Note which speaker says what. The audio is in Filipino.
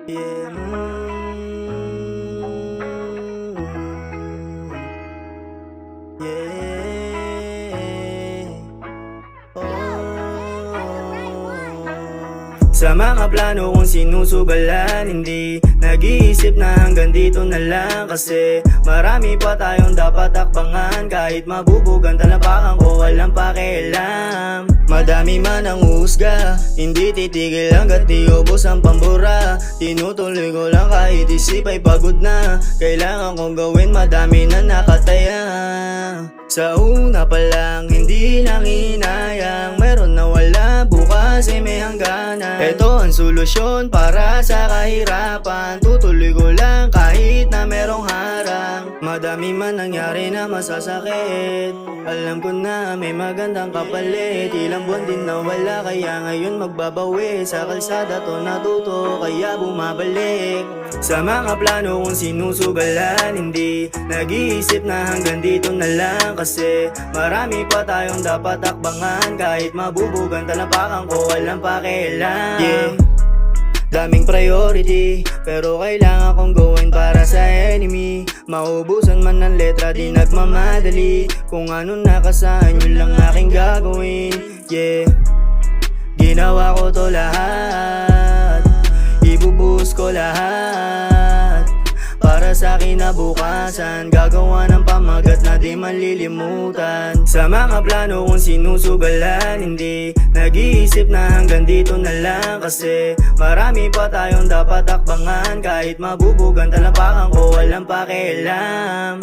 Speaker 1: Yeah. Yeah. Sa mga plano kong sinusugalan, hindi nag-iisip na hanggang dito na lang. Kasi marami pa tayong dapat takbangan. Kahit mabubugan talapakan ko, walang pakialam. Madami man ang husga, hindi titigil hanggat di ubos ang pambura. Tinutuloy ko lang kahit isip ay pagod na. Kailangan kong gawin, madami na nakataya. Sa una pa lang, hindi lang hinayang. Meron na wala, bukas ay may hangganan. Ito ang solusyon para sa kahirapan. Tutuloy ko lang kahit na merong harang. Madami man nangyari na masasakit, alam ko na may magandang kapalit. Ilang buwan din nawala, kaya ngayon magbabawi. Sa kalsada to natuto, kaya bumabalik. Sa mga plano kong sinusugalan, hindi nag-iisip na hanggang dito na lang. Kasi marami pa tayong dapat takbangan. Kahit mabubugan talapakan ko, walang pakialam. Yeah. Daming priority, pero kailangan kong gawin para sa enemy. Maubusan man ng letra, di nagmamadali. Kung ano nakasahan, yun lang aking gagawin. Yeah, ginawa ko to lahat, ibubuhos ko lahat para sa kinabukasan. Gagawa ng pamagat na di malilimutan. Sa mga plano kong sinusugalan, hindi nag-iisip na hanggang dito na lang. Kasi marami pa tayong dapat takbangan. Kahit mabubugan talapakan ko, walang pakialam.